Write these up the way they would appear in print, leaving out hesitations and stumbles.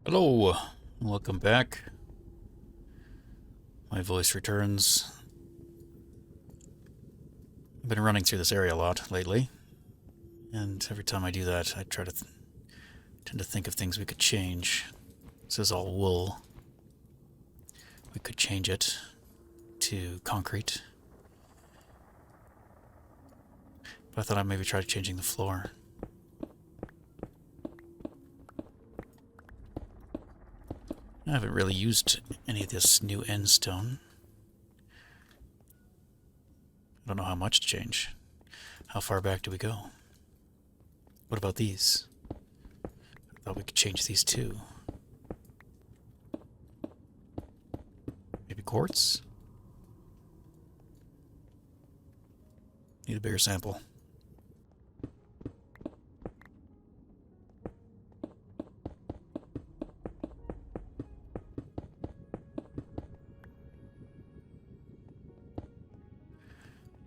Hello, welcome back. My voice returns. I've been running through this area a lot lately, and every time I do that, I tend to think of things we could change. This is all wool. We could change it to concrete. But I thought I'd maybe try changing the floor. I haven't really used any of this new end stone. I don't know how much to change. How far back do we go? What about these? I thought we could change these too. Maybe quartz? Need a bigger sample.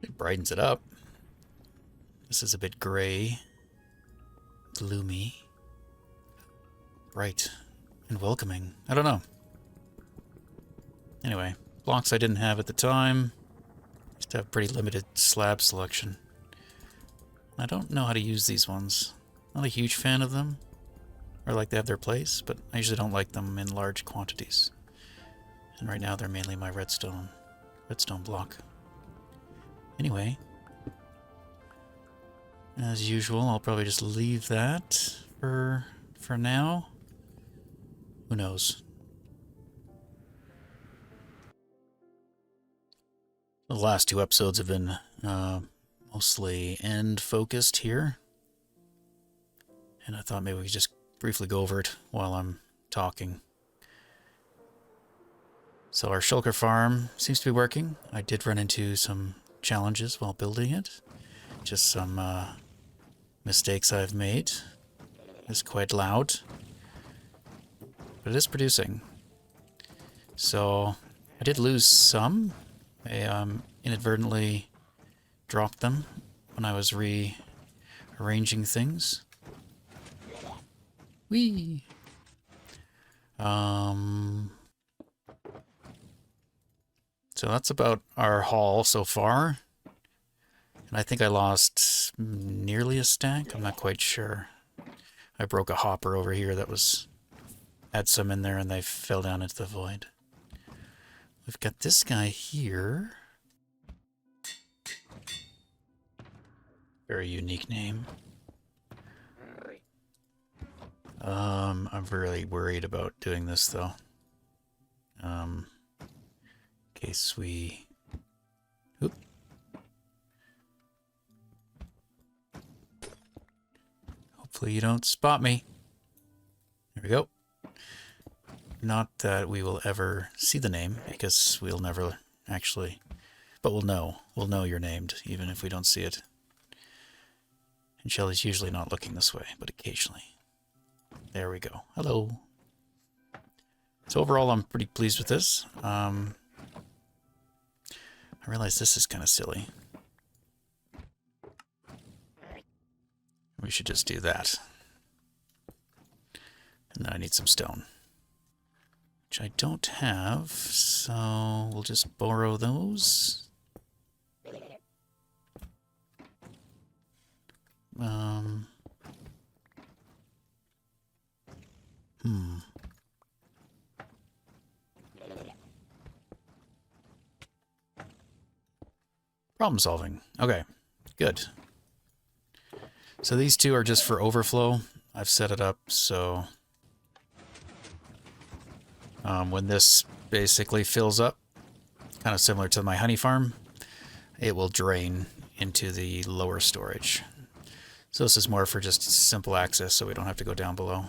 It brightens it up. This is a bit gray, gloomy, bright, and welcoming. I don't know. Anyway, blocks I didn't have at the time. Used to have pretty limited slab selection. I don't know how to use these ones. Not a huge fan of them. Or like they have their place, but I usually don't like them in large quantities. And right now they're mainly my redstone block. Anyway, as usual, I'll probably just leave that for now. Who knows? The last two episodes have been mostly end-focused here. And I thought maybe we could just briefly go over it while I'm talking. So our shulker farm seems to be working. I did run into some challenges while building it. Just some mistakes I've made. It's quite loud. But it is producing. So I did lose some. I inadvertently dropped them when I was rearranging things. Whee! So that's about our haul so far. And I think I lost nearly a stack. I'm not quite sure. I broke a hopper over here that had some in there and they fell down into the void. We've got this guy here. Very unique name. I'm really worried about doing this though. In case we... Oop. Hopefully you don't spot me. There we go. Not that we will ever see the name, because we'll never actually... But we'll know. We'll know you're named, even if we don't see it. And Shelly's usually not looking this way, but occasionally. There we go. Hello. So overall, I'm pretty pleased with this. I realize this is kind of silly. We should just do that. And then I need some stone. Which I don't have, so we'll just borrow those. Problem solving. Okay, good. So these two are just for overflow. I've set it up so when this basically fills up, kind of similar to my honey farm, it will drain into the lower storage. So this is more for just simple access so we don't have to go down below.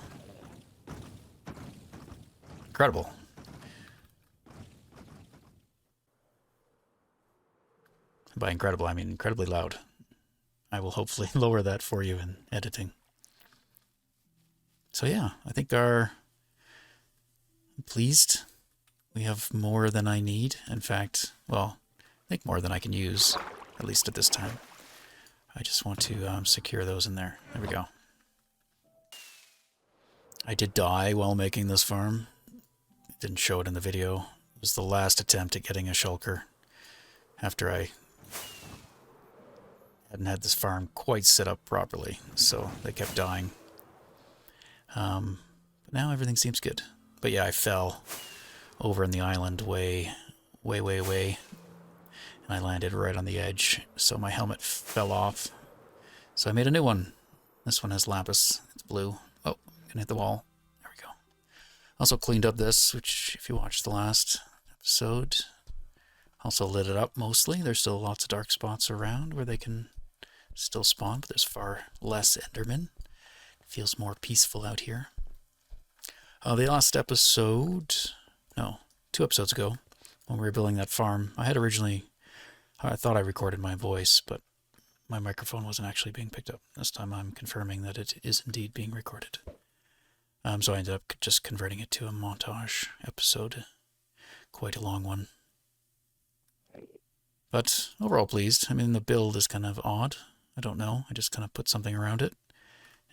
Incredible. By incredible, I mean incredibly loud. I will hopefully lower that for you in editing. So yeah, I think I'm pleased. We have more than I need. In fact, well, I think more than I can use, at least at this time. I just want to secure those in there. There we go. I did die while making this farm. Didn't show it in the video. It was the last attempt at getting a shulker after I hadn't had this farm quite set up properly, so they kept dying. But now everything seems good. But yeah, I fell over in the island way, and I landed right on the edge, so my helmet fell off. So I made a new one. This one has lapis. It's blue. Oh, gonna hit the wall. There we go. Also cleaned up this, which if you watched the last episode, also lit it up mostly. There's still lots of dark spots around where they can still spawn, but there's far less Endermen. It feels more peaceful out here. The last episode, no, 2 episodes ago, when we were building that farm, I thought I recorded my voice, but my microphone wasn't actually being picked up. This time I'm confirming that it is indeed being recorded. So I ended up just converting it to a montage episode. Quite a long one. But overall pleased. I mean, the build is kind of odd. I don't know. I just kind of put something around it.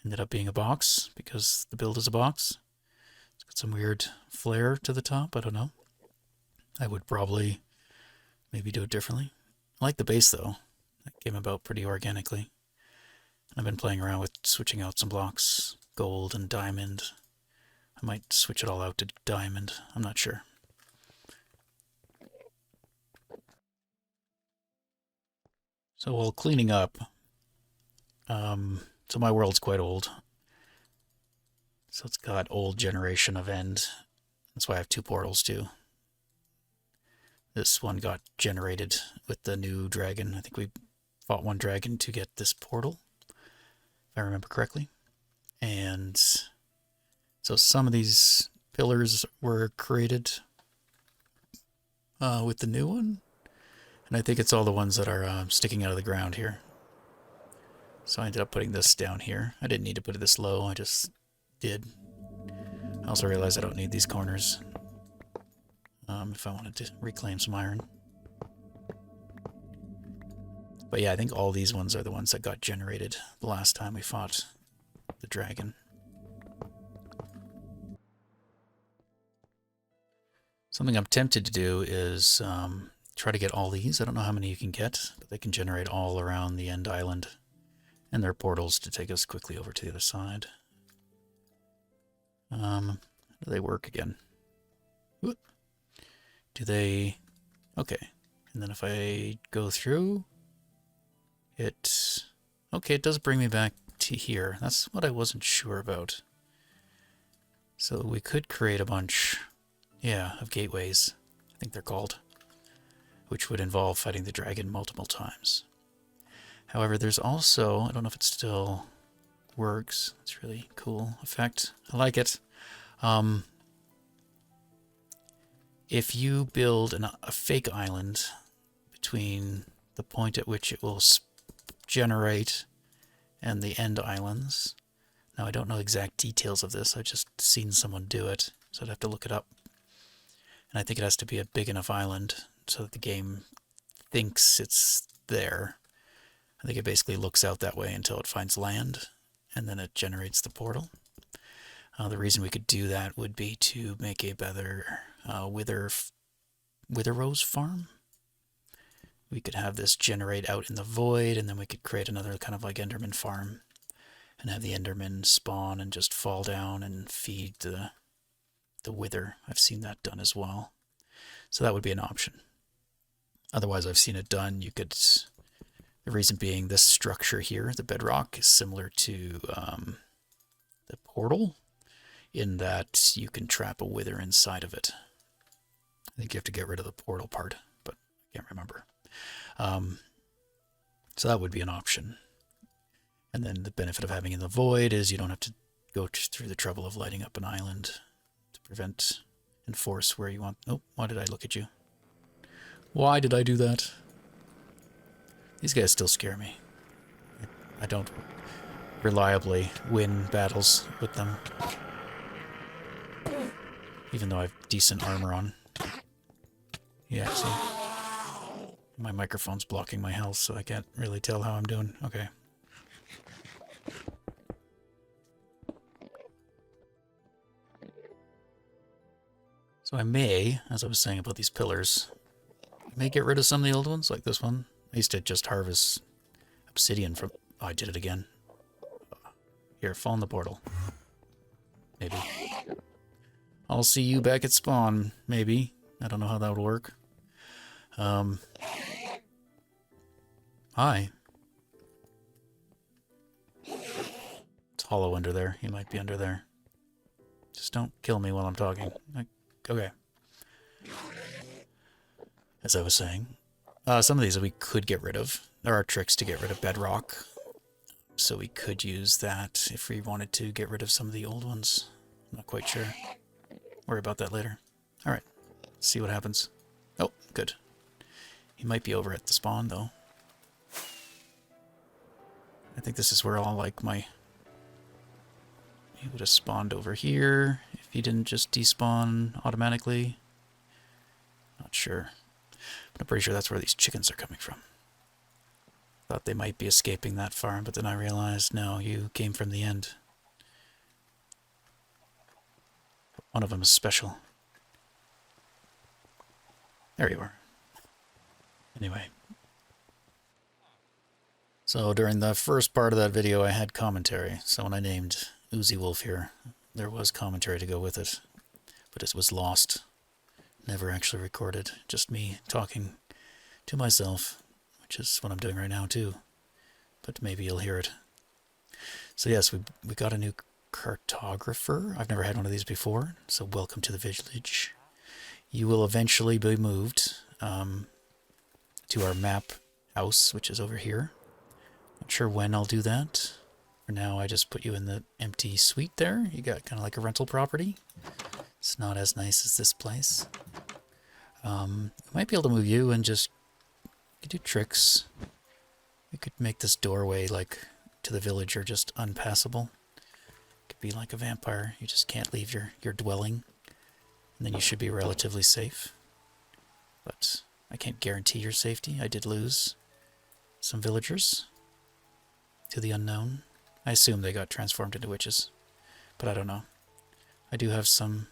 Ended up being a box because the build is a box. It's got some weird flare to the top. I don't know. I would probably maybe do it differently. I like the base though. That came about pretty organically. I've been playing around with switching out some blocks. Gold and diamond. I might switch it all out to diamond. I'm not sure. So while cleaning up, so my world's quite old. So it's got old generation of end. That's why I have 2 portals too. This one got generated with the new dragon. I think we fought 1 dragon to get this portal, if I remember correctly. And so some of these pillars were created with the new one. And I think it's all the ones that are sticking out of the ground here. So I ended up putting this down here. I didn't need to put it this low, I just did. I also realized I don't need these corners if I wanted to reclaim some iron. But yeah, I think all these ones are the ones that got generated the last time we fought the dragon. Something I'm tempted to do is try to get all these. I don't know how many you can get, but they can generate all around the end island. And there are portals to take us quickly over to the other side. How do they work again? Whoop. Do they... Okay. And then if I go through, it... Okay, it does bring me back to here. That's what I wasn't sure about. So we could create a bunch, of gateways. I think they're called. Which would involve fighting the dragon multiple times. However, there's also, I don't know if it still works. It's a really cool effect. I like it. If you build a fake island between the point at which it will generate and the end islands. Now, I don't know exact details of this. I've just seen someone do it, so I'd have to look it up. And I think it has to be a big enough island so that the game thinks it's there. I think it basically looks out that way until it finds land, and then it generates the portal. The reason we could do that would be to make a better wither rose farm. We could have this generate out in the void, and then we could create another kind of like Enderman farm, and have the Enderman spawn and just fall down and feed the wither. I've seen that done as well. So that would be an option. Otherwise, I've seen it done. You could... The reason being, this structure here, the bedrock, is similar to the portal, in that you can trap a wither inside of it. I think you have to get rid of the portal part, but I can't remember. So that would be an option. And then the benefit of having in the void is you don't have to go through the trouble of lighting up an island to prevent and force where you want... Oh, why did I look at you? Why did I do that? These guys still scare me. I don't reliably win battles with them. Even though I have decent armor on. Yeah, see? My microphone's blocking my health, so I can't really tell how I'm doing. Okay. So I may, as I was saying about these pillars, I may get rid of some of the old ones, like this one. I used to just harvest obsidian from... Oh, I did it again. Here, fall in the portal. Maybe. I'll see you back at spawn, maybe. I don't know how that would work. Hi. It's hollow under there. He might be under there. Just don't kill me while I'm talking. Okay. As I was saying, some of these we could get rid of. There are tricks to get rid of bedrock. So we could use that if we wanted to get rid of some of the old ones. I'm not quite sure. Worry about that later. Alright. See what happens. Oh, good. He might be over at the spawn, though. I think this is where all, like, my... He would have spawned over here if he didn't just despawn automatically. Not sure. But I'm pretty sure that's where these chickens are coming from. Thought they might be escaping that far, but then I realized, no, you came from the end. One of them is special. There you are. Anyway. So during the first part of that video, I had commentary. So when I named Uzi Wolf here, there was commentary to go with it. But it was lost. Never actually recorded. Just me talking to myself, which is what I'm doing right now too. But maybe you'll hear it. So yes, we got a new cartographer. I've never had one of these before, so welcome to the village. You will eventually be moved to our map house, which is over here. Not sure when I'll do that. For now, I just put you in the empty suite there. You got kind of like a rental property. It's not as nice as this place. I might be able to move you and just do tricks. We could make this doorway like to the villager just unpassable. Could be like a vampire. You just can't leave your dwelling. And then you should be relatively safe. But I can't guarantee your safety. I did lose some villagers to the unknown. I assume they got transformed into witches. But I don't know. I do have some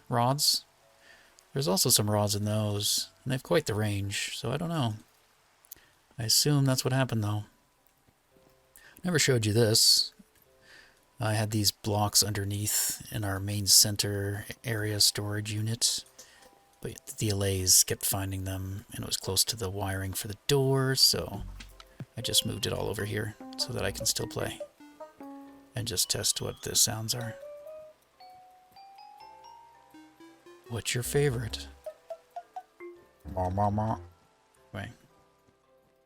rods. There's also some rods in those, and they have quite the range, so I don't know. I assume that's what happened, though. Never showed you this. I had these blocks underneath in our main center area storage unit, but the allays kept finding them, and it was close to the wiring for the door, so I just moved it all over here so that I can still play and just test what the sounds are. What's your favorite? Wait.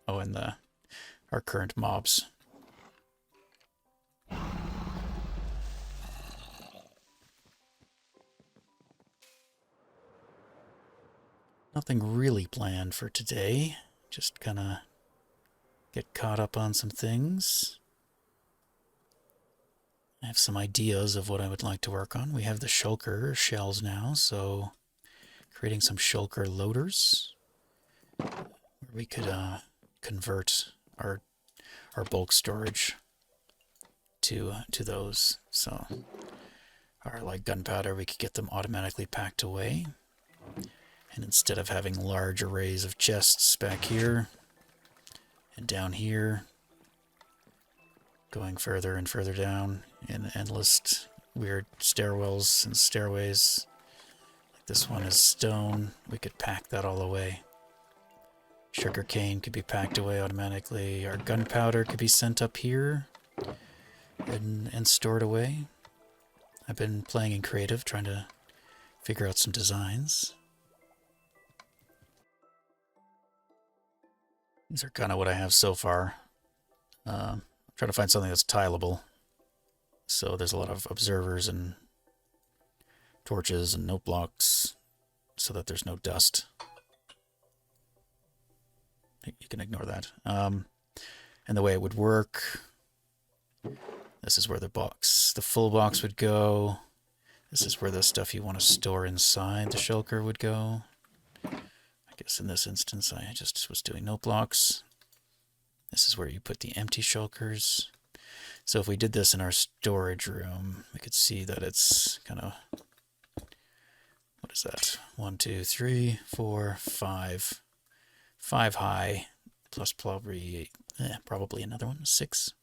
Oh, and our current mobs. Nothing really planned for today. Just kind of get caught up on some things. I have some ideas of what I would like to work on. We have the shulker shells now, so creating some shulker loaders. We could convert our bulk storage to those. So our like gunpowder, we could get them automatically packed away. And instead of having large arrays of chests back here and down here, going further and further down in endless weird stairwells and stairways. Like this one is stone. We could pack that all away. Sugarcane could be packed away automatically. Our gunpowder could be sent up here and stored away. I've been playing in creative, trying to figure out some designs. These are kind of what I have so far. Trying to find something that's tileable. So there's a lot of observers and torches and note blocks so that there's no dust. You can ignore that. And the way it would work, this is where the full box would go. This is where the stuff you want to store inside the shulker would go. I guess in this instance, I just was doing note blocks. This is where you put the empty shulkers. So if we did this in our storage room, we could see that it's kind of, what is that? 1, 2, 3, 4, 5. 5 high, plus probably another one, 6.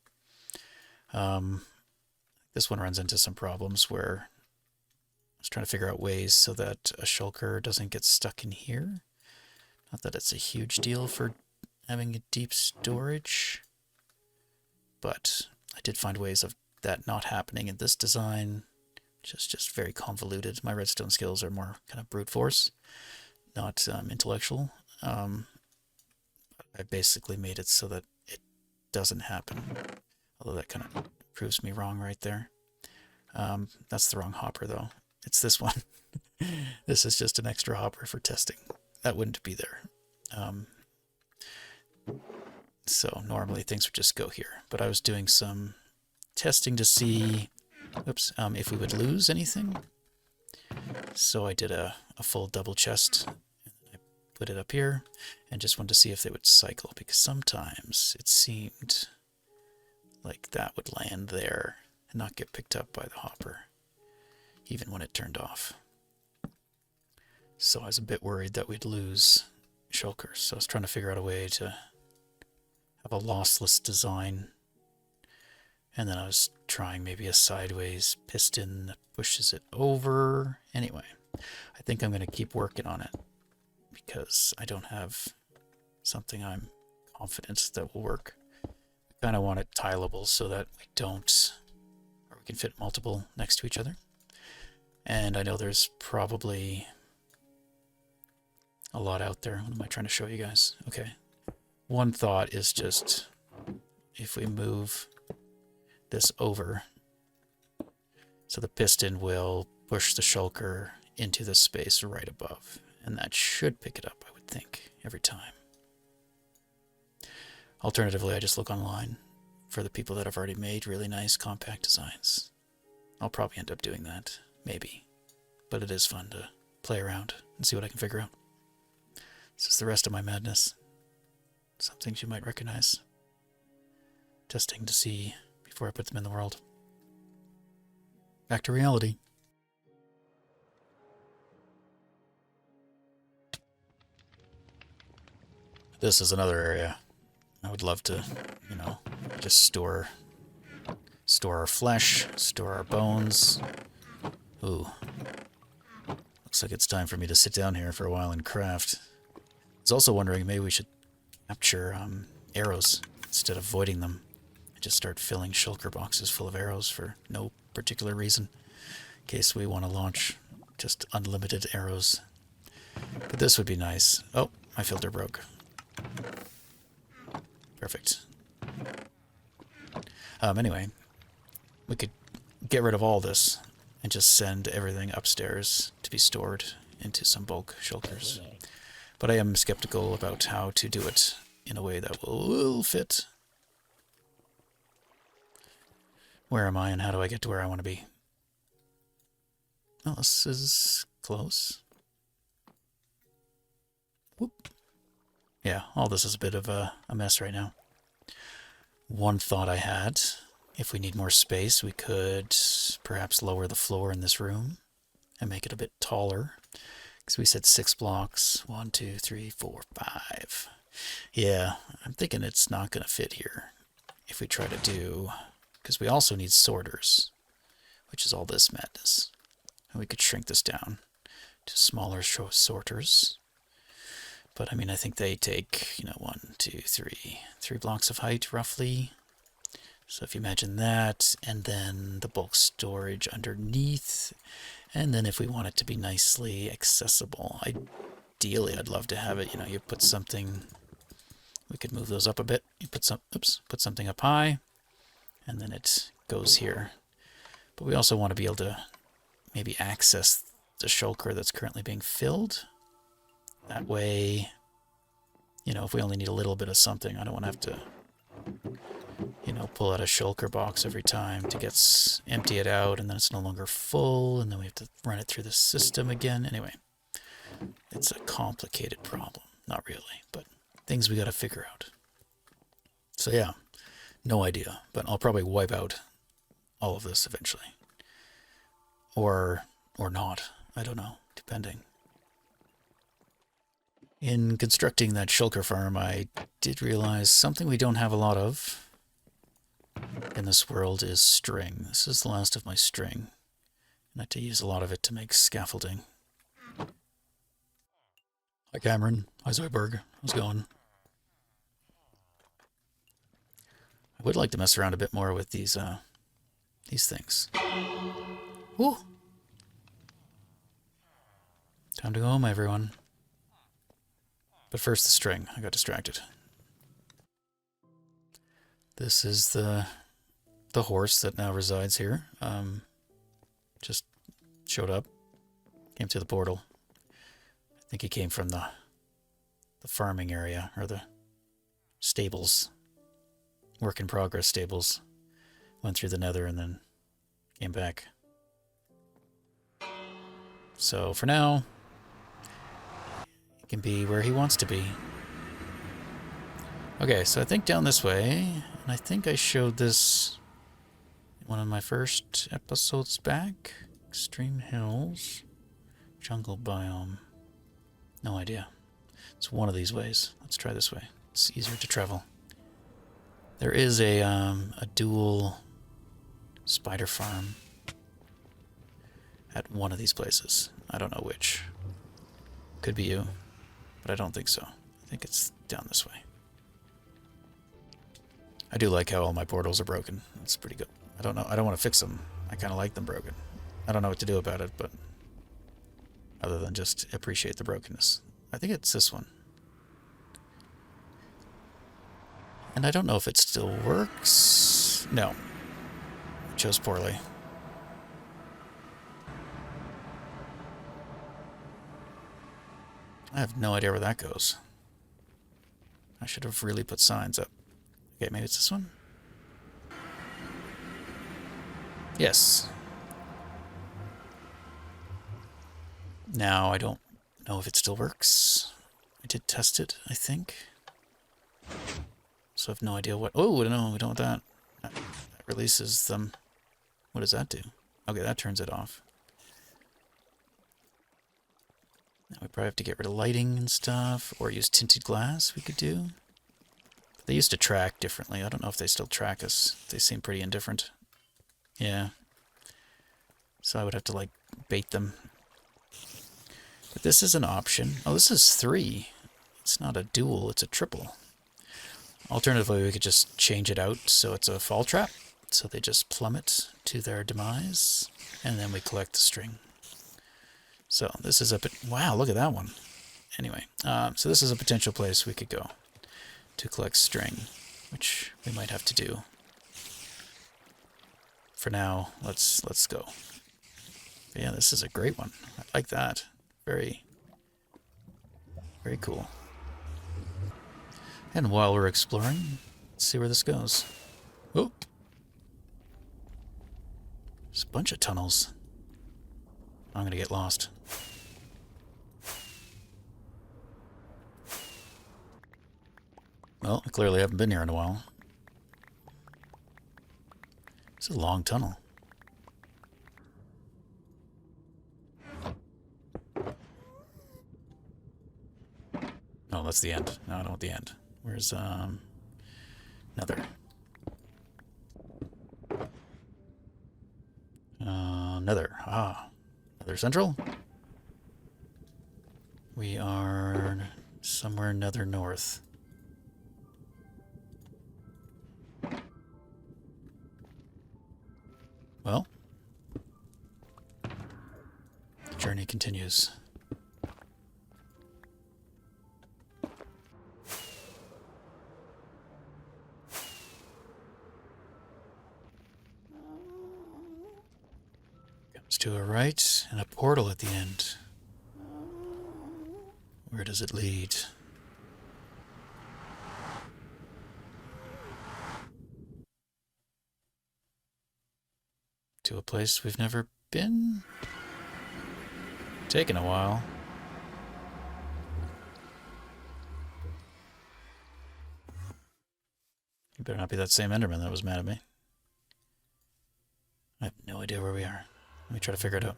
This one runs into some problems where I was trying to figure out ways so that a shulker doesn't get stuck in here. Not that it's a huge deal for having a deep storage, but I did find ways of that not happening in this design, which is just very convoluted. My redstone skills are more kind of brute force, not intellectual. I basically made it so that it doesn't happen, although that kind of proves me wrong right there. That's the wrong hopper, though. It's this one. This is just an extra hopper for testing. That wouldn't be there. So normally things would just go here, but I was doing some testing to see, if we would lose anything. So I did a full double chest. I put it up here and just wanted to see if they would cycle, because sometimes it seemed like that would land there and not get picked up by the hopper, even when it turned off. So I was a bit worried that we'd lose shulkers. So I was trying to figure out a way to have a lossless design. And then I was trying maybe a sideways piston that pushes it over. Anyway, I think I'm going to keep working on it because I don't have something I'm confident that will work. I kind of want it tileable so that we can fit multiple next to each other. And I know there's probably a lot out there. What am I trying to show you guys? Okay. One thought is just if we move this over, so the piston will push the shulker into the space right above, and that should pick it up, I would think, every time. Alternatively, I just look online for the people that have already made really nice compact designs. I'll probably end up doing that, maybe, but it is fun to play around and see what I can figure out. This is the rest of my madness. Some things you might recognize. Testing to see before I put them in the world. Back to reality. This is another area I would love to, just store our flesh, store our bones. Ooh. Looks like it's time for me to sit down here for a while and craft. I was also wondering maybe we should capture arrows instead of voiding them. Just start filling shulker boxes full of arrows for no particular reason, in case we want to launch just unlimited arrows. But this would be nice. Oh, my filter broke. Perfect. Anyway, we could get rid of all this and just send everything upstairs to be stored into some bulk shulkers. But I am skeptical about how to do it in a way that will fit. Where am I and how do I get to where I want to be? Oh, this is close. Whoop. Yeah, all this is a bit of a mess right now. One thought I had, if we need more space, we could perhaps lower the floor in this room and make it a bit taller. Because we said 6 blocks. 1, 2, 3, 4, 5. Yeah, I'm thinking it's not going to fit here if we try to do... Because we also need sorters, which is all this madness. And we could shrink this down to smaller sorters. But I mean, I think they take, 1, 2, 3 blocks of height roughly. So if you imagine that, and then the bulk storage underneath. And then if we want it to be nicely accessible, ideally I'd love to have it, you put something, we could move those up a bit. You put something up high, and then it goes here. But we also want to be able to maybe access the shulker that's currently being filled. That way, if we only need a little bit of something, I don't want to have to, pull out a shulker box every time to empty it out, and then it's no longer full, and then we have to run it through the system again. Anyway, it's a complicated problem. Not really, but things we got to figure out. So yeah, No idea, but I'll probably wipe out all of this eventually. Or not. I don't know, depending. In constructing that shulker farm, I did realize something we don't have a lot of in this world is string. This is the last of my string. And I had to use a lot of it to make scaffolding. Hi Cameron. Hi Zoidberg. How's it going? I would like to mess around a bit more with these things. Woo! Time to go home, everyone. But first the string. I got distracted. This is the horse that now resides here. Just showed up. Came through the portal. I think he came from the farming area, or the stables. Work in progress stables. Went through the nether and then came back. So for now, he can be where he wants to be. Okay, so I think down this way, and I think I showed this in one of my first episodes back. Extreme Hills, Jungle Biome. No idea. It's one of these ways. Let's try this way. It's easier to travel. There is a dual spider farm at one of these places. I don't know which. Could be you, but I don't think so. I think it's down this way. I do like how all my portals are broken. It's pretty good. I don't know. I don't want to fix them. I kind of like them broken. I don't know what to do about it, but other than just appreciate the brokenness. I think it's this one. And I don't know if it still works. No. I chose poorly. I have no idea where that goes. I should have really put signs up. Okay, maybe it's this one? Yes. Now, I don't know if it still works. I did test it, I think. So I have no idea what... Oh, no, we don't want that. That releases them. What does that do? Okay, that turns it off. Now we probably have to get rid of lighting and stuff, or use tinted glass we could do. They used to track differently. I don't know if they still track us. They seem pretty indifferent. Yeah. So I would have to, like, bait them. But this is an option. Oh, this is 3. It's not a dual, it's a triple. Alternatively, we could just change it out so it's a fall trap. So they just plummet to their demise, and then we collect the string. So this is a... Wow, look at that one. Anyway, so this is a potential place we could go to collect string, which we might have to do. For now, let's go. But yeah, this is a great one. I like that. Very, very cool. And while we're exploring, let's see where this goes. Oh! There's a bunch of tunnels. I'm gonna get lost. Well, I clearly haven't been here in a while. It's a long tunnel. Oh, that's the end. No, I don't want the end. Where's, Nether? Nether. Ah. Nether Central? We are somewhere Nether North. Well, the journey continues. Comes to a right and a portal at the end. Where does it lead? To a place we've never been? Taken a while. You better not be that same Enderman that was mad at me. I have no idea where we are. Let me try to figure it out.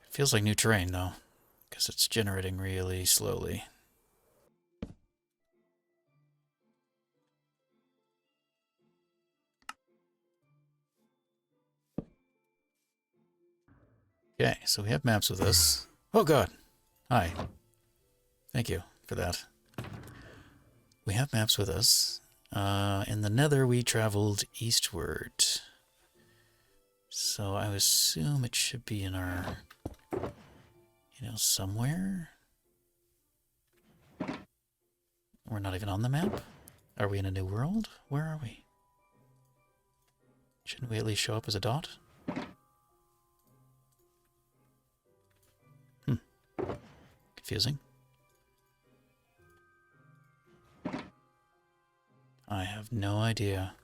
It feels like new terrain, though, because it's generating really slowly. Okay, so we have maps with us. Oh god! Hi. Thank you for that. We have maps with us. In the Nether, we traveled eastward. So I assume it should be in our... You know, somewhere? We're not even on the map? Are we in a new world? Where are we? Shouldn't we at least show up as a dot? Confusing. I have no idea.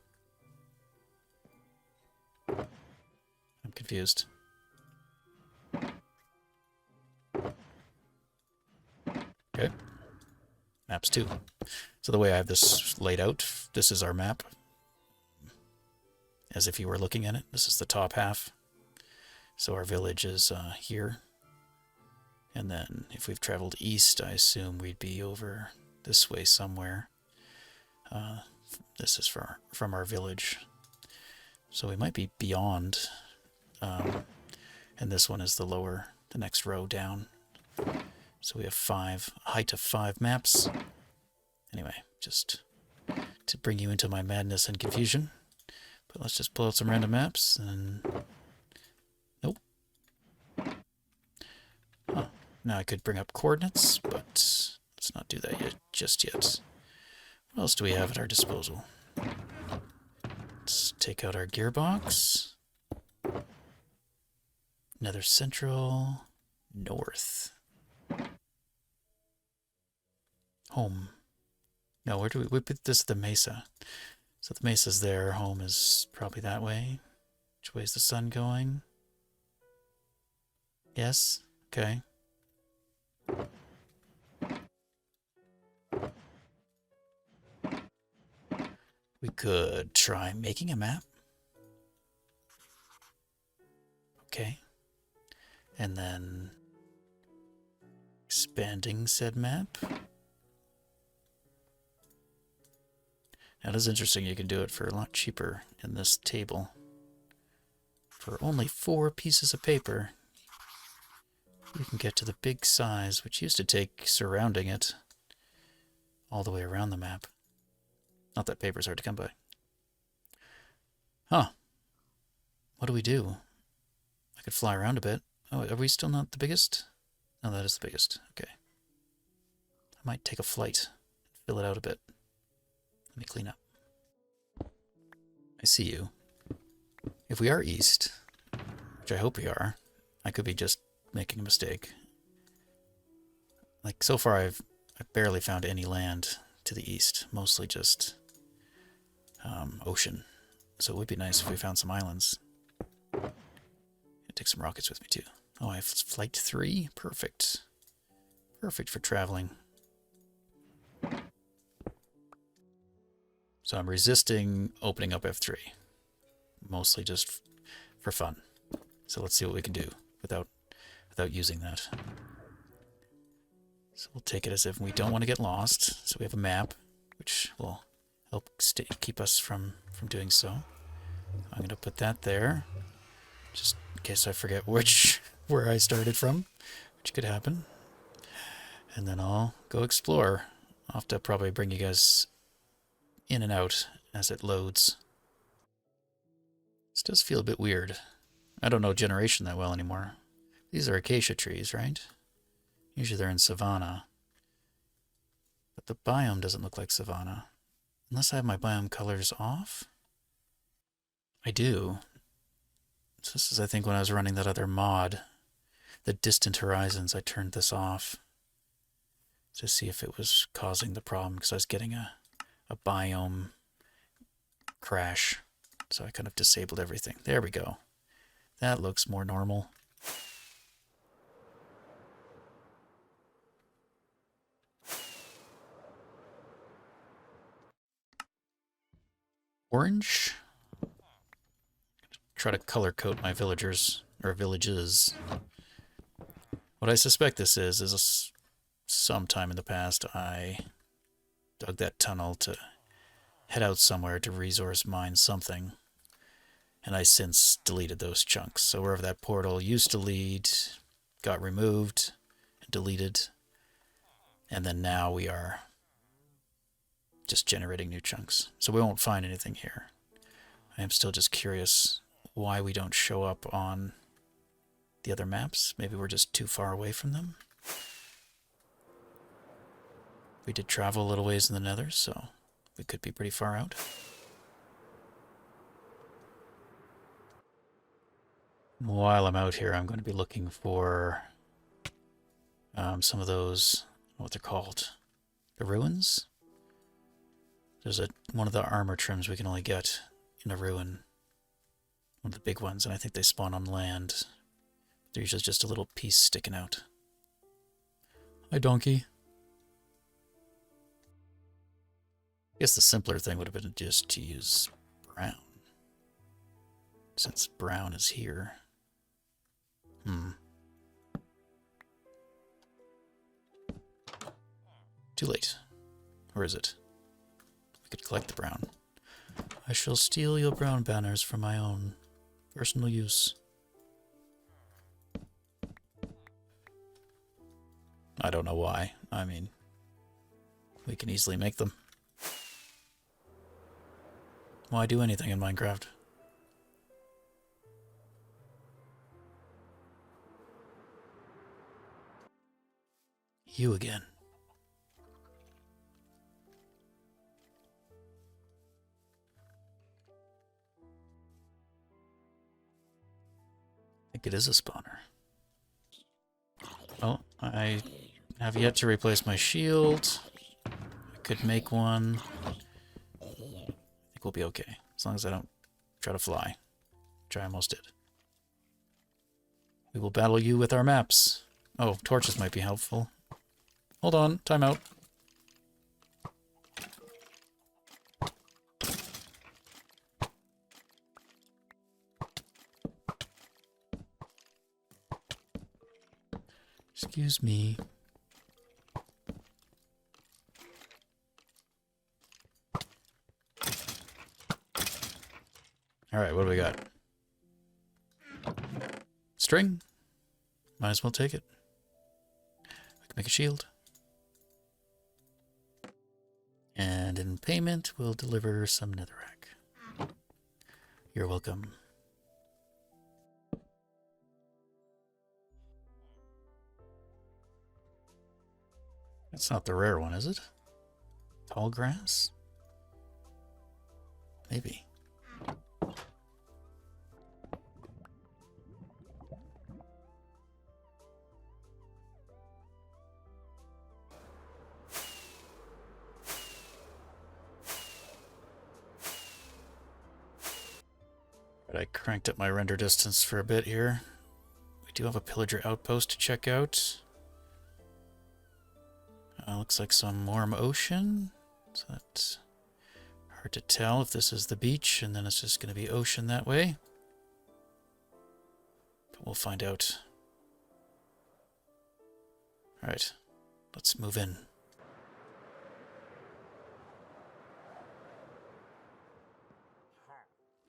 I'm confused. Okay. Maps 2. So the way I have this laid out, this is our map. As if you were looking at it. This is the top half. So our village is here. And then if we've traveled east, I assume we'd be over this way somewhere. This is from our village. So we might be beyond. And this one is the next row down. So we have a height of 5 maps. Anyway, just to bring you into my madness and confusion. But let's just pull out some random maps and... Nope. Huh. Now I could bring up coordinates, but let's not do that just yet. What else do we have at our disposal? Let's take out our gearbox. Nether Central. North. Home. No, where do we put this? The Mesa. So the Mesa's there. Home is probably that way. Which way is the sun going? Yes? Okay. We could try making a map. Okay. And then expanding said map. Now, it is interesting, you can do it for a lot cheaper in this table. For only 4 pieces of paper, you can get to the big size, which used to take surrounding it all the way around the map. Not that paper's hard to come by. Huh. What do we do? I could fly around a bit. Oh, are we still not the biggest? No, that is the biggest. Okay. I might take a flight and fill it out a bit. Let me clean up. I see you. If we are east, which I hope we are, I could be just making a mistake. Like, so far I've barely found any land to the east. Mostly just ocean. So it would be nice if we found some islands. I'd take some rockets with me too. Oh, I have flight 3? Perfect. Perfect for traveling. So I'm resisting opening up F3. Mostly just for fun. So let's see what we can do without using that. So we'll take it as if we don't want to get lost. So we have a map, which will help keep us from doing so. I'm going to put that there, just in case I forget where I started from, which could happen. And then I'll go explore. I'll have to probably bring you guys in and out as it loads. This does feel a bit weird. I don't know generation that well anymore. These are acacia trees, right? Usually they're in savanna. But the biome doesn't look like savanna. Unless I have my biome colors off? I do. So this is, I think, when I was running that other mod, the Distant Horizons, I turned this off to see if it was causing the problem, because I was getting a biome crash. So I kind of disabled everything. There we go. That looks more normal. Orange. Try to color code my villagers, or villages. What I suspect this is sometime in the past I dug that tunnel to head out somewhere to resource mine something, and I since deleted those chunks. So wherever that portal used to lead got removed and deleted, and then now we are just generating new chunks. So we won't find anything here. I am still just curious why we don't show up on the other maps. Maybe we're just too far away from them. We did travel a little ways in the Nether, so we could be pretty far out. While I'm out here, I'm going to be looking for some of those, what they're called, the ruins. There's one of the armor trims we can only get in a ruin, one of the big ones, and I think they spawn on land. They're usually just a little piece sticking out. Hi, donkey. I guess the simpler thing would have been just to use brown, since brown is here. Too late. Or is it? We could collect the brown. I shall steal your brown banners for my own personal use. I don't know why. I mean, we can easily make them. Why do anything in Minecraft? You again. I think it is a spawner. Well, I have yet to replace my shield. I could make one. I think we'll be okay, as long as I don't try to fly, which I almost did. We will battle you with our maps. Oh, torches might be helpful. Hold on, time out. Excuse me. Alright, what do we got? String? Might as well take it. We can make a shield. And in payment, we'll deliver some netherrack. You're welcome. That's not the rare one, is it? Tall grass? Maybe. I cranked up my render distance for a bit here. We do have a pillager outpost to check out. Looks like some warm ocean. So that's hard to tell if this is the beach and then it's just going to be ocean that way. But we'll find out. Alright, let's move in.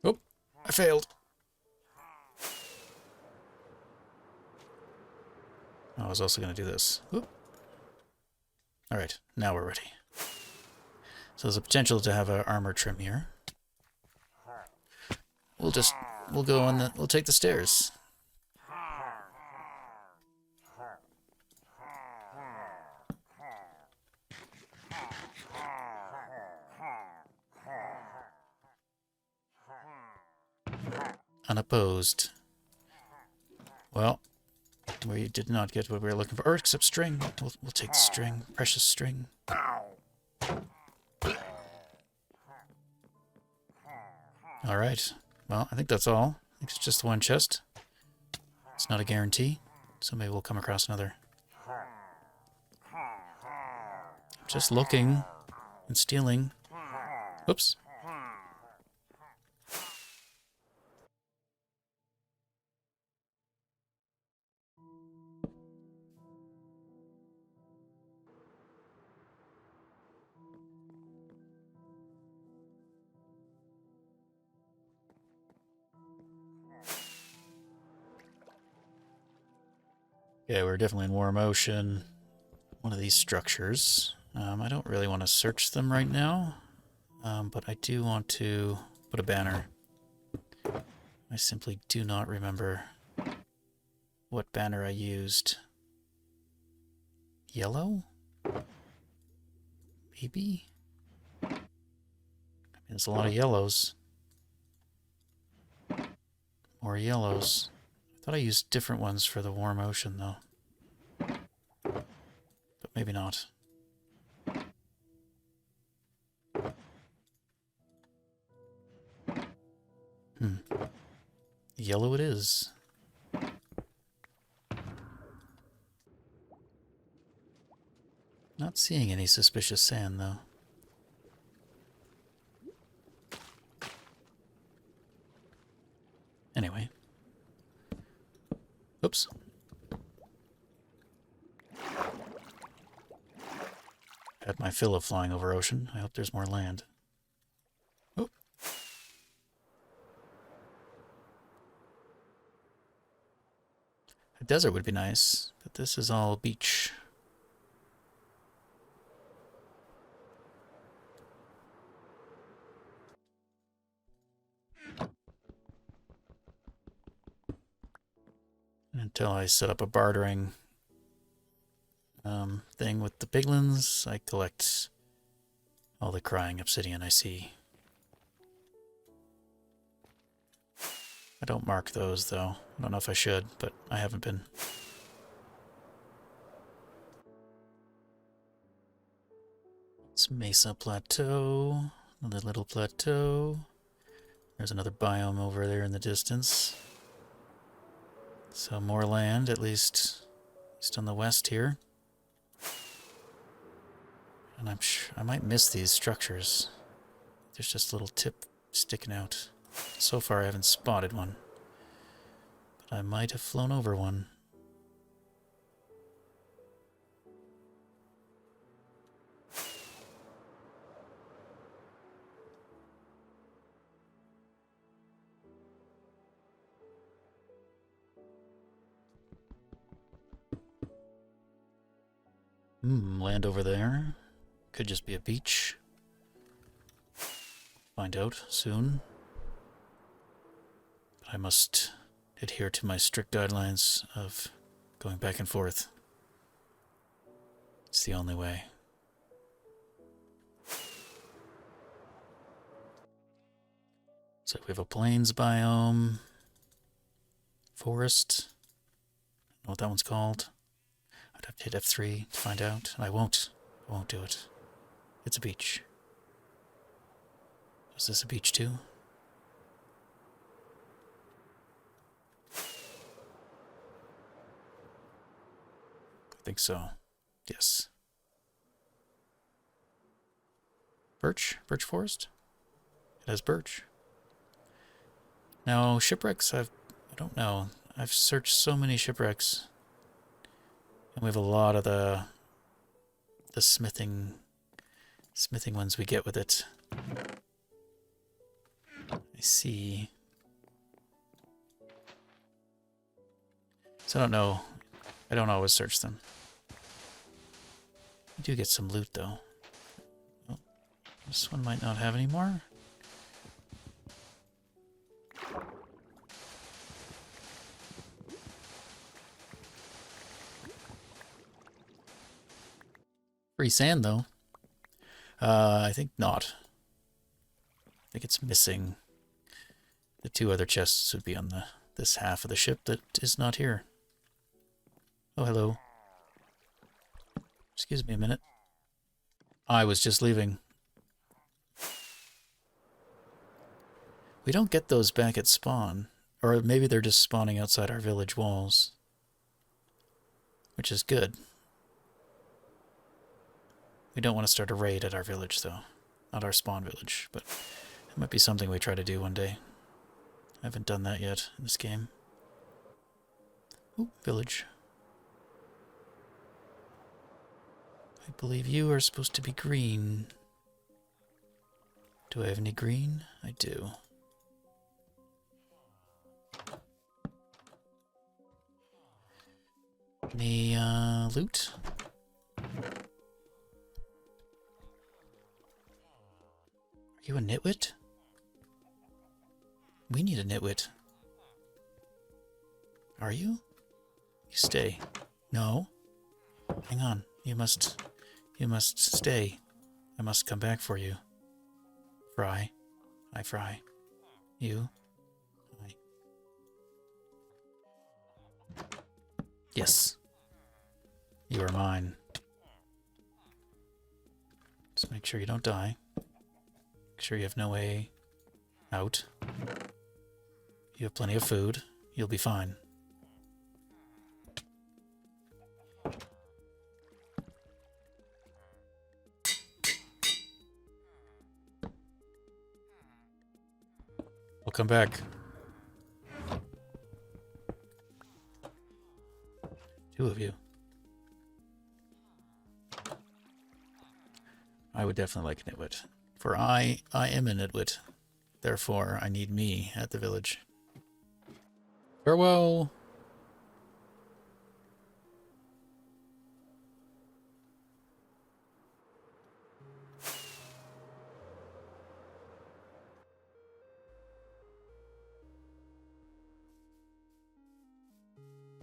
Oh, I failed. I was also going to do this. Whoop. Alright, now we're ready. So there's a potential to have an armor trim here. We'll take the stairs. Unopposed. Well, we did not get what we were looking for, or except string. We'll take the string, precious string. All right. Well, I think that's all. I think it's just one chest. It's not a guarantee, so maybe we'll come across another. Just looking and stealing. Oops. Yeah, we're definitely in warm ocean. One of these structures. I don't really want to search them right now, but I do want to put a banner. I simply do not remember what banner I used. Yellow? Maybe? I mean, there's a lot of yellows. More yellows. I thought I used different ones for the warm ocean, though. But maybe not. Yellow it is. Not seeing any suspicious sand, though. Anyway. Oops. Had my fill of flying over ocean. I hope there's more land. Oh. A desert would be nice, but this is all beach. Until I set up a bartering thing with the piglins, I collect all the crying obsidian I see. I don't mark those, though. I don't know if I should, but I haven't been. It's Mesa Plateau, another little plateau. There's another biome over there in the distance. So more land, at least on the west here. And I'm sure I might miss these structures. There's just a little tip sticking out. So far I haven't spotted one. But I might have flown over one. Land over there. Could just be a beach. Find out soon. But I must adhere to my strict guidelines of going back and forth. It's the only way. So we have a plains biome. Forest. I don't know what that one's called. I'd have to hit F3 to find out. And I won't do it. It's a beach. Is this a beach too? I think so. Yes. Birch? Birch forest? It has birch. Now, shipwrecks, I don't know. I've searched so many shipwrecks. And we have a lot of the smithing ones we get with it. I see. So I don't know. I don't always search them. I do get some loot though. Oh, this one might not have any more. Free sand though. I think not. I think it's missing. The two other chests would be on this half of the ship that is not here. Oh, hello. Excuse me a minute. I was just leaving. We don't get those back at spawn. Or maybe they're just spawning outside our village walls. Which is good. We don't want to start a raid at our village, though. Not our spawn village, but it might be something we try to do one day. I haven't done that yet in this game. Ooh, village. I believe you are supposed to be green. Do I have any green? I do. Any loot? Are you a nitwit? We need a nitwit. Are you? You stay. No. Hang on. You must stay. I must come back for you. Fry. I fry. You. I. Yes. You are mine. Just make sure you don't die. Make sure you have no way out. You have plenty of food. You'll be fine. We'll come back. Two of you. I would definitely like a nitwit. For I am a nitwit. Therefore, I need me at the village. Farewell!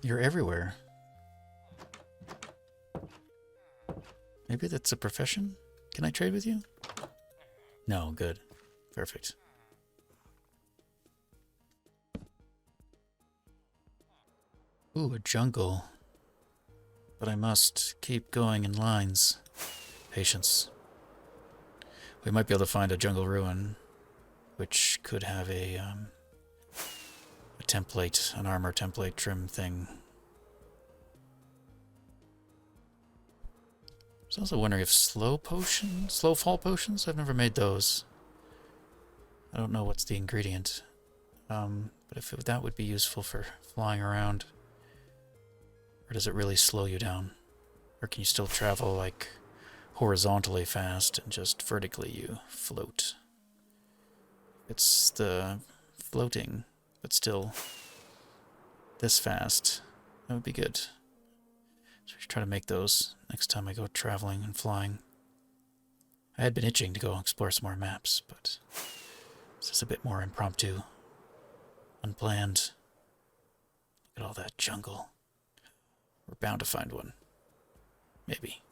You're everywhere. Maybe that's a profession? Can I trade with you? No, good. Perfect. Ooh, a jungle. But I must keep going in lines. Patience. We might be able to find a jungle ruin, which could have a template, an armor template trim thing. I was also wondering if slow fall potions? I've never made those. I don't know what's the ingredient. But if that would be useful for flying around. Or does it really slow you down? Or can you still travel like horizontally fast and just vertically you float? It's the floating, but still this fast. That would be good. So we should try to make those next time I go traveling and flying. I had been itching to go explore some more maps, but this is a bit more impromptu, unplanned. Look at all that jungle. We're bound to find one. Maybe.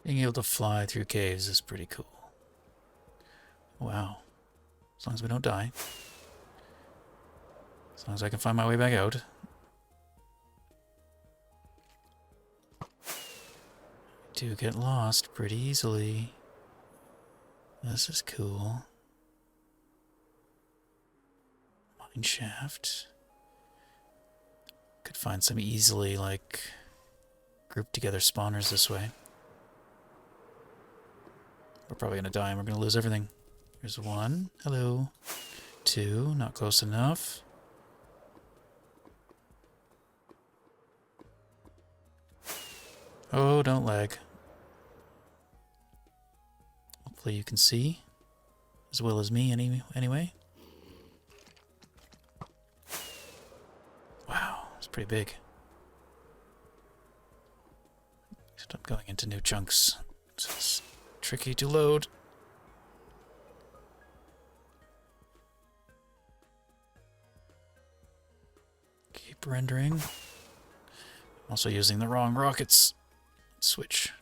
Being able to fly through caves is pretty cool. Wow. As long as we don't die. As long as I can find my way back out. I do get lost pretty easily. This is cool. Mine shaft. Could find some easily, like, grouped together spawners this way. We're probably gonna die and we're gonna lose everything. Here's one. Hello. Two. Not close enough. Oh, don't lag. Hopefully you can see, as well as me anyway. Wow, it's pretty big. Stop going into new chunks. It's tricky to load. Keep rendering. I'm also using the wrong rockets. Switch.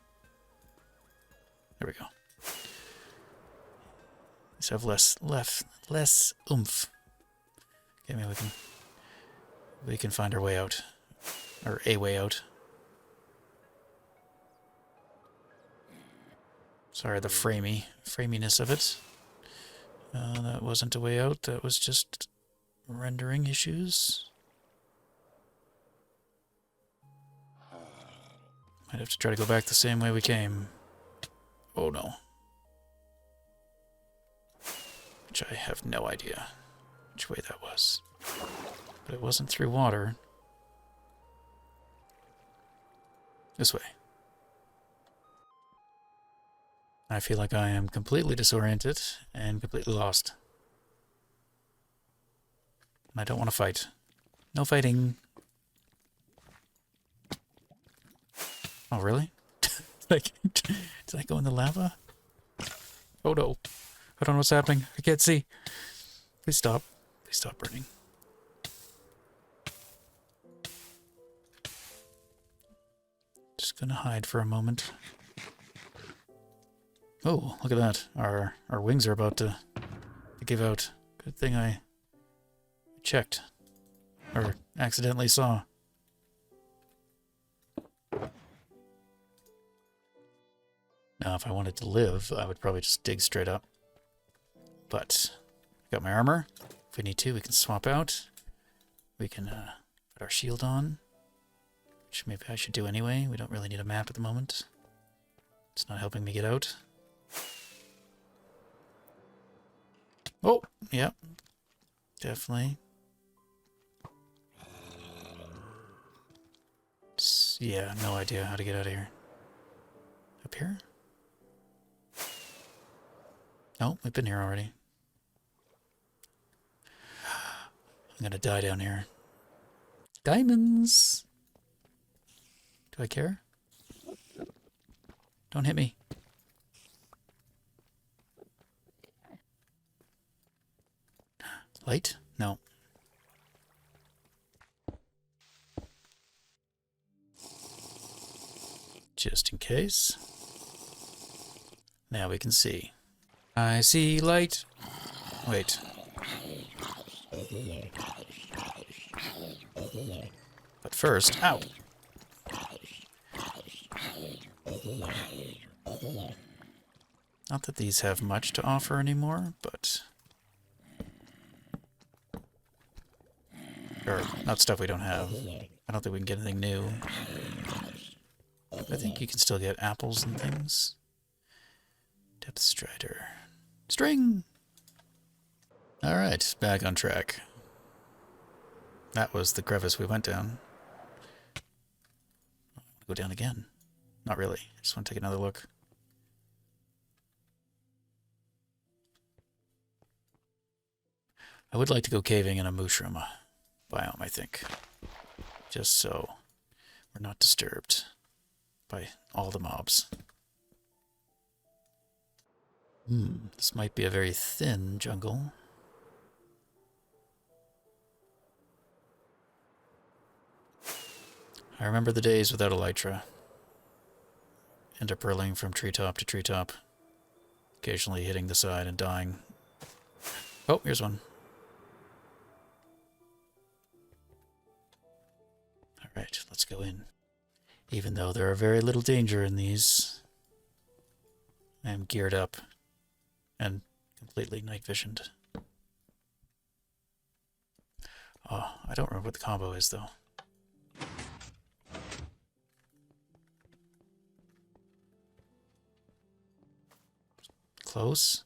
There we go. These have less oomph. Okay, maybe we can find our way out, or a way out. Sorry, the framiness of it. That wasn't a way out. That was just rendering issues. Might have to try to go back the same way we came. Oh no. Which I have no idea which way that was. But it wasn't through water. This way. I feel like I am completely disoriented and completely lost. And I don't want to fight. No fighting. Oh, really? Like, did I go in the lava? Oh no. I don't know what's happening. I can't see. Please stop. Please stop burning. Just gonna hide for a moment. Oh, look at that. Our wings are about to give out. Good thing I checked. Or accidentally saw. Now, if I wanted to live, I would probably just dig straight up. But I got my armor. If we need to, we can swap out. We can put our shield on. Which maybe I should do anyway. We don't really need a map at the moment. It's not helping me get out. Oh, yeah. Definitely. Yeah, no idea how to get out of here. Up here? Oh, we've been here already. I'm gonna die down here. Diamonds! Do I care? Don't hit me. Light? No. Just in case. Now we can see. I see light. Wait. But first, ow. Not that these have much to offer anymore, but... Or, not stuff we don't have. I don't think we can get anything new. I think you can still get apples and things. Depth Strider. String! Alright, back on track. That was the crevice we went down. Go down again. Not really. I just want to take another look. I would like to go caving in a mushroom biome, I think. Just so we're not disturbed by all the mobs. This might be a very thin jungle. I remember the days without elytra. Interpearling from treetop to treetop. Occasionally hitting the side and dying. Oh, here's one. Alright, let's go in. Even though there are very little danger in these, I am geared up and completely night visioned. Oh, I don't remember what the combo is though. Close.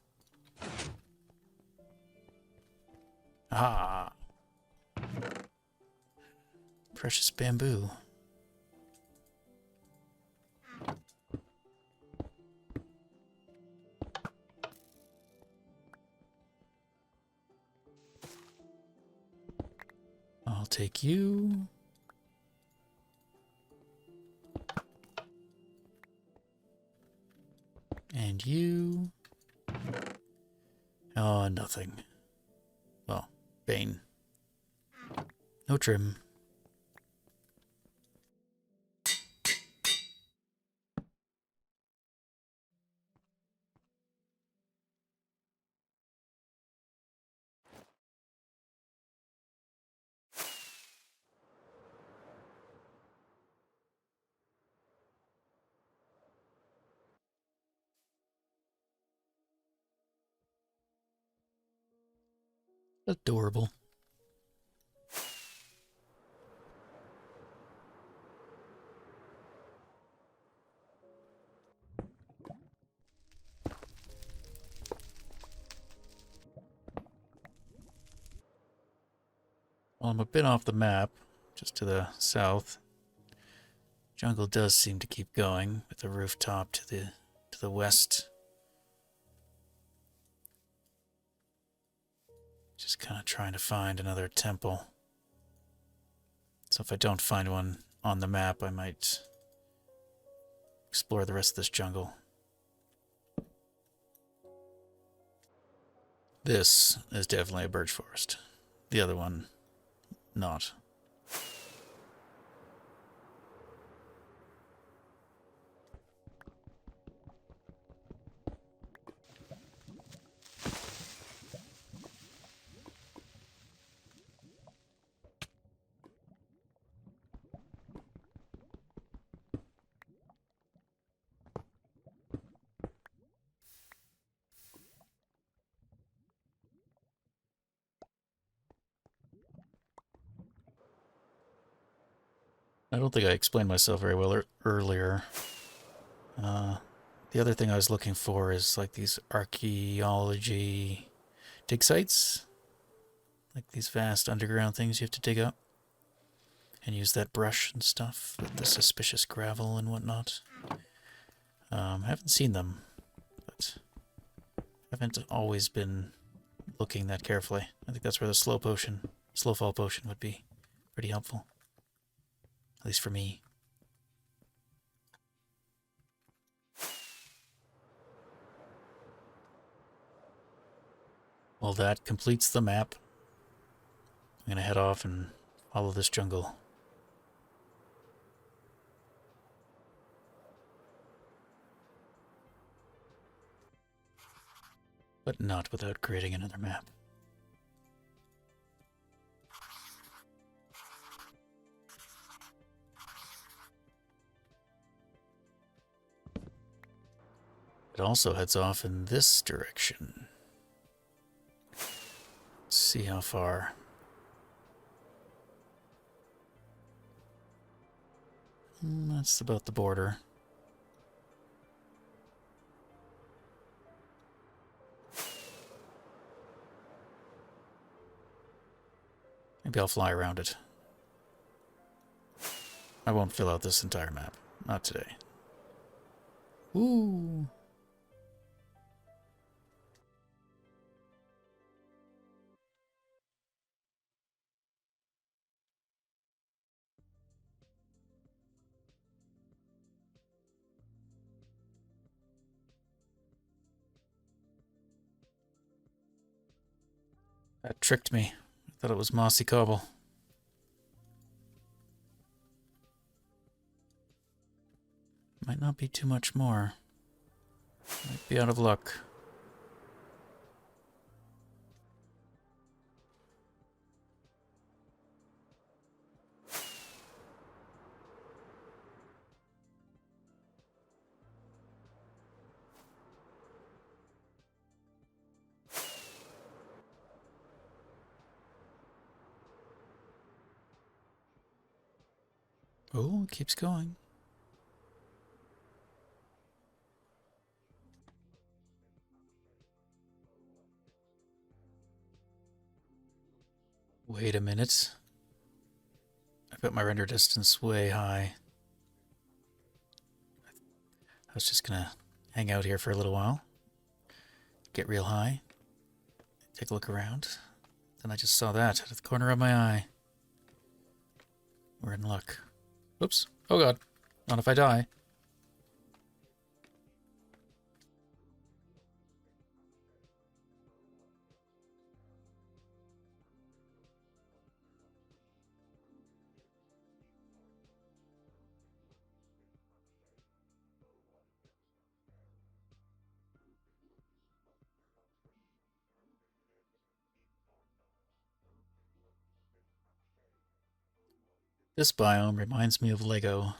Ah. Precious bamboo. I'll take you. And you. Oh, nothing. Well, Bane. No trim. Adorable. Well, I'm a bit off the map, just to the south. Jungle does seem to keep going, with the rooftop to the west. Just kind of trying to find another temple. So if I don't find one on the map, I might explore the rest of this jungle. This is definitely a birch forest. The other one, not. I don't think I explained myself very well earlier. The other thing I was looking for is like these archaeology dig sites. Like these vast underground things you have to dig up. And use that brush and stuff with the suspicious gravel and whatnot. I haven't seen them, but I haven't always been looking that carefully. I think that's where the slow fall potion would be pretty helpful. At least for me. Well, that completes the map. I'm gonna head off and follow this jungle. But not without creating another map. It also heads off in this direction. Let's see how far. That's about the border. Maybe I'll fly around it. I won't fill out this entire map. Not today. Ooh. That tricked me. I thought it was mossy cobble. Might not be too much more. Might be out of luck. Oh, it keeps going. Wait a minute. I've got my render distance way high. I was just gonna hang out here for a little while. Get real high. Take a look around. Then I just saw that out of the corner of my eye. We're in luck. Oops. Oh god. Not if I die. This biome reminds me of Lego. I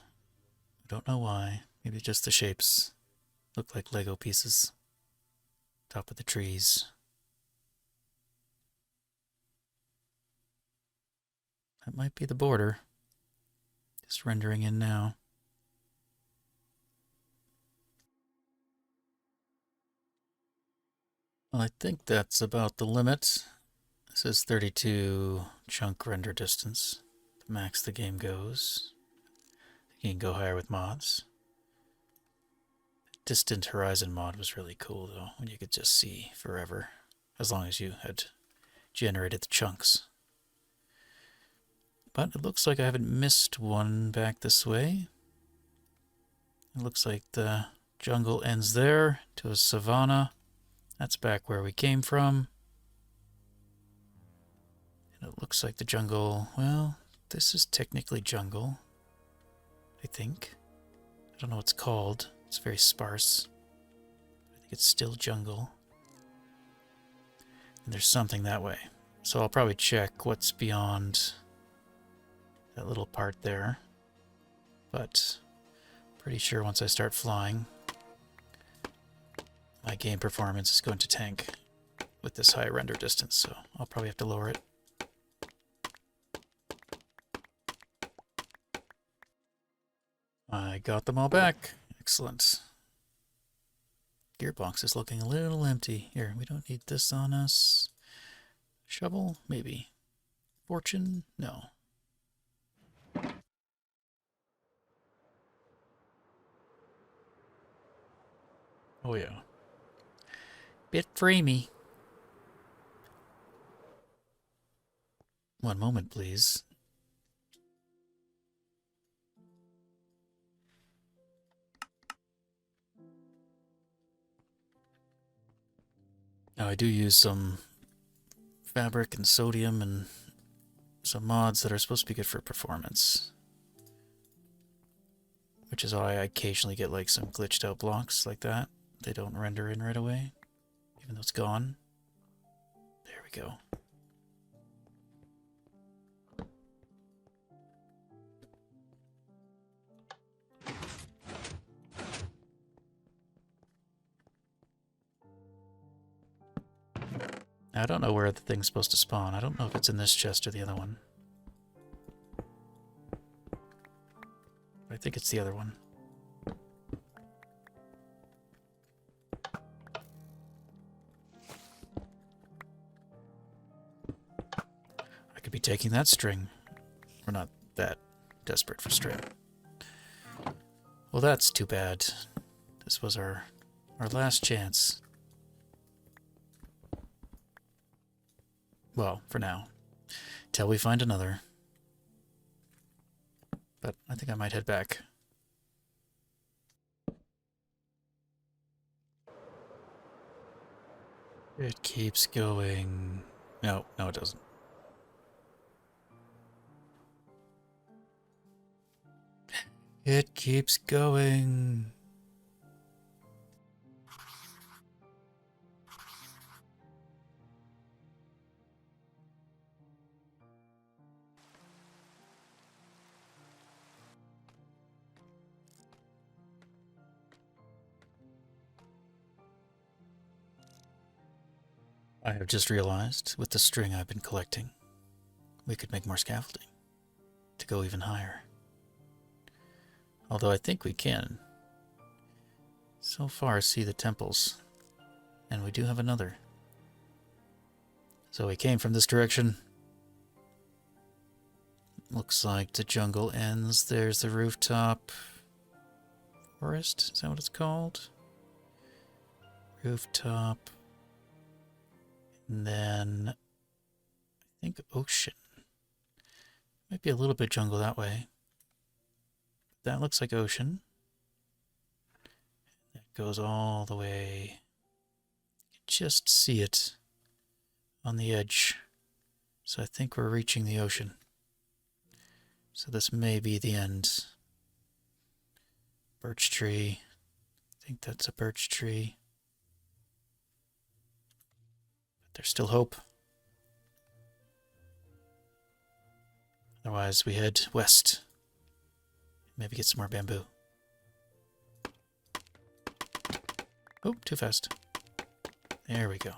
don't know why. Maybe just the shapes look like Lego pieces. Top of the trees. That might be the border. Just rendering in now. Well, I think that's about the limit. This is 32 chunk render distance. The max the game goes. You can go higher with mods. Distant Horizon mod was really cool though, when you could just see forever. As long as you had generated the chunks. But it looks like I haven't missed one back this way. It looks like the jungle ends there to a savanna. That's back where we came from. And it looks like the jungle, well, this is technically jungle, I think. I don't know what it's called. It's very sparse. I think it's still jungle. And there's something that way. So I'll probably check what's beyond that little part there. But pretty sure once I start flying, my game performance is going to tank with this high render distance, so I'll probably have to lower it. I got them all back. Excellent. Gearbox is looking a little empty. Here, we don't need this on us. Shovel? Maybe. Fortune? No. Oh yeah. Bit framey. One moment, please. Now I do use some fabric and sodium and some mods that are supposed to be good for performance. Which is why I occasionally get like some glitched out blocks like that. They don't render in right away, even though it's gone. There we go. I don't know where the thing's supposed to spawn. I don't know if it's in this chest or the other one. I think it's the other one. I could be taking that string. We're not that desperate for string. Well, that's too bad. This was our last chance. Well, for now. Till we find another. But I think I might head back. It keeps going. No, it doesn't. It keeps going. I have just realized, with the string I've been collecting, we could make more scaffolding to go even higher. Although I think we can. So far, see the temples. And we do have another. So we came from this direction. Looks like the jungle ends. There's the rooftop forest. Is that what it's called? Rooftop. And then I think ocean. Might be a little bit jungle that way. That looks like ocean. That goes all the way. You can just see it on the edge. So I think we're reaching the ocean. So this may be the end. Birch tree. I think that's a birch tree. But there's still hope. Otherwise, we head west. Maybe get some more bamboo. Oh, too fast. There we go.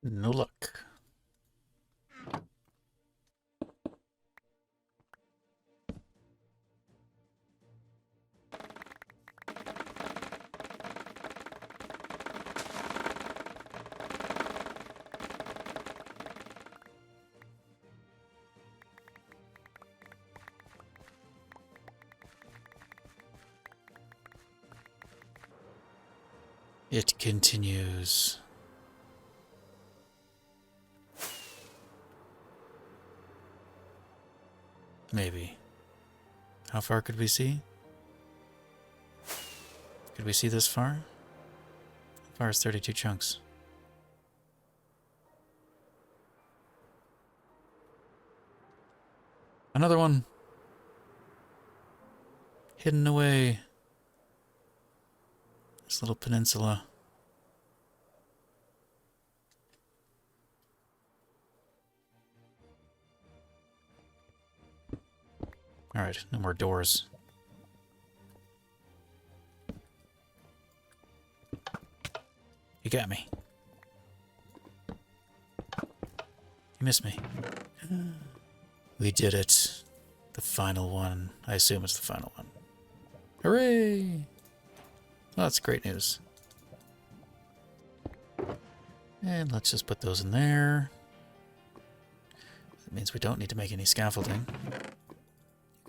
No luck. It continues. Maybe. How far could we see? Could we see this far? How far is 32 chunks? Another one! Hidden away. This little peninsula. Alright, no more doors. You got me. You missed me. We did it. The final one. I assume it's the final one. Hooray! Well, that's great news. And let's just put those in there. That means we don't need to make any scaffolding.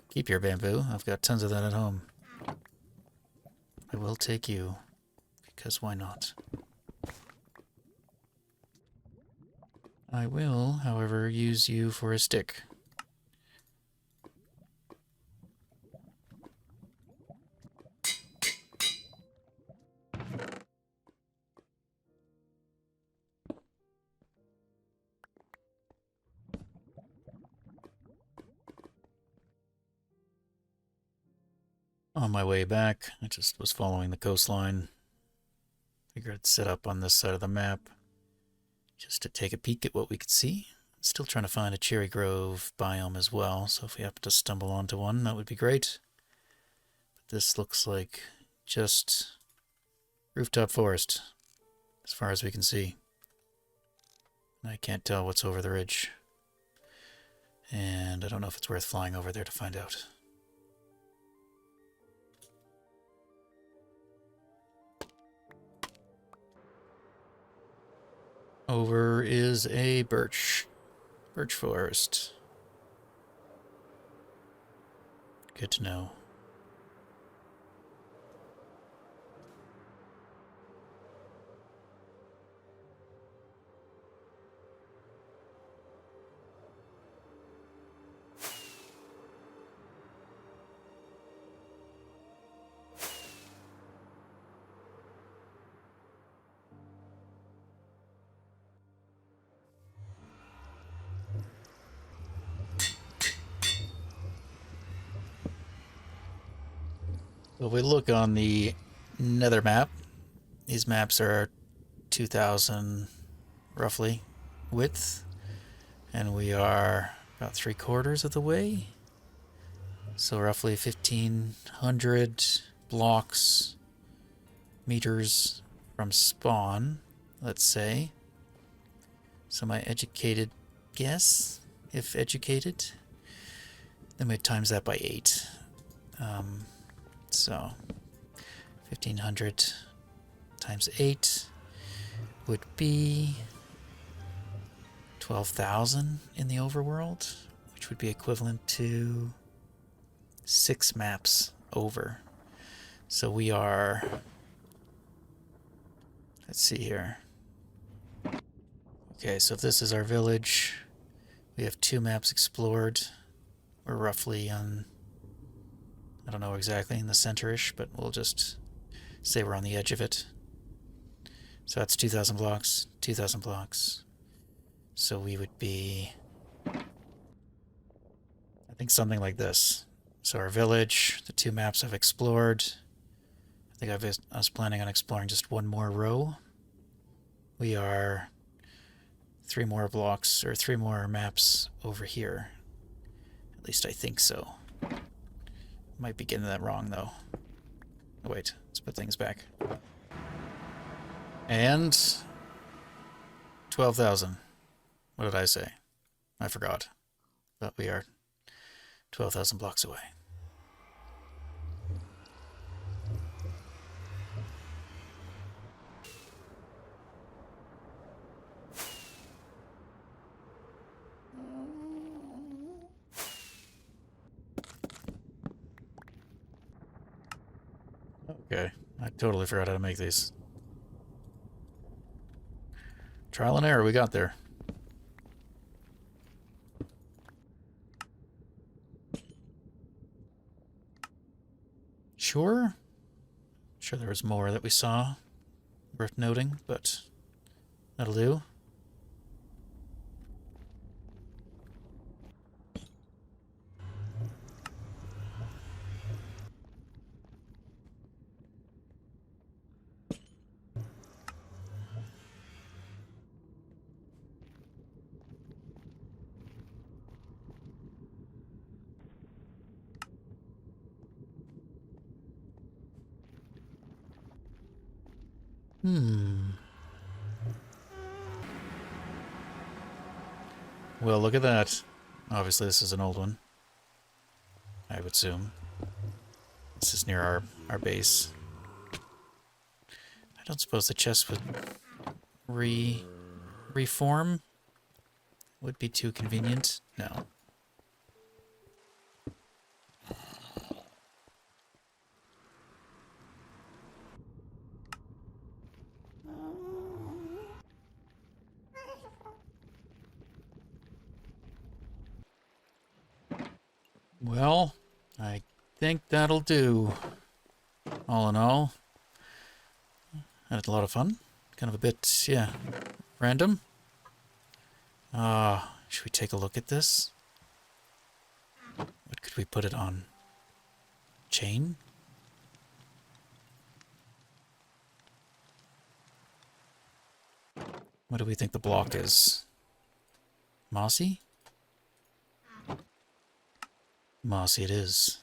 Keep your bamboo. I've got tons of that at home. I will take you. Because why not? I will, however, use you for a stick. On my way back, I just was following the coastline. Figured I'd set up on this side of the map just to take a peek at what we could see. Still trying to find a cherry grove biome as well, so if we happen to stumble onto one, that would be great. But this looks like just rooftop forest, as far as we can see. I can't tell what's over the ridge. And I don't know if it's worth flying over there to find out. Over is a birch forest. Good to know. If we look on the nether map, these maps are 2,000 roughly width, and we are about 3/4 of the way. So roughly 1,500 blocks, meters from spawn, let's say. So my educated guess, if educated, then we'd times that by 8. So 1,500 times 8 would be 12,000 in the overworld, which would be equivalent to 6 maps over. So we are, let's see here. Okay, so if this is our village, we have 2 maps explored. We're roughly on, I don't know exactly, in the center-ish, but we'll just say we're on the edge of it. So that's 2,000 blocks, 2,000 blocks. So we would be, I think, something like this. So our village, the 2 maps I've explored. I think I was planning on exploring just 1 more row. We are 3 more blocks, or 3 more maps over here. At least I think so. Might be getting that wrong, though. Oh, wait, let's put things back. And 12,000. What did I say? I forgot. But we are 12,000 blocks away. Okay, I totally forgot how to make these. Trial and error we got there. Sure there was more that we saw worth noting, but that'll do. Well, look at that. Obviously, this is an old one. I would assume. This is near our base. I don't suppose the chest would reform? Would be too convenient? No. Well, I think that'll do. All in all, had a lot of fun. Kind of a bit, yeah, random. Should we take a look at this? What could we put it on? Chain? What do we think the block is? Mossy? Mossy it is.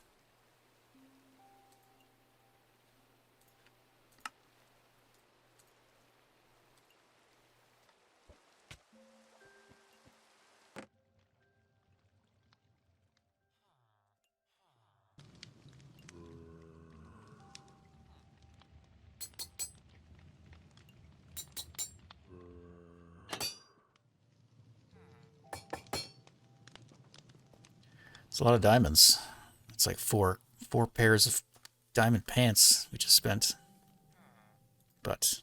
It's a lot of diamonds. It's like four pairs of diamond pants we just spent. But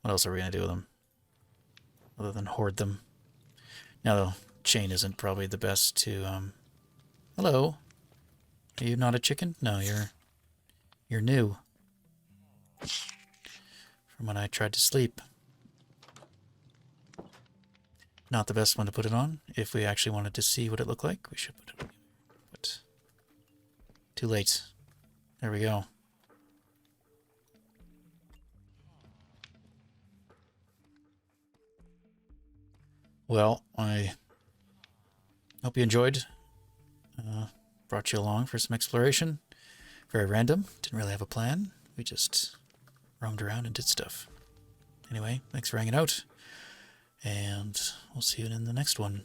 what else are we gonna do with them? Other than hoard them. Now the chain isn't probably the best to hello. Are you not a chicken? No, you're new. From when I tried to sleep. Not the best one to put it on. If we actually wanted to see what it looked like, we should put it on. But too late. There we go. Well, I hope you enjoyed. Brought you along for some exploration. Very random. Didn't really have a plan. We just roamed around and did stuff. Anyway, thanks for hanging out. And we'll see you in the next one.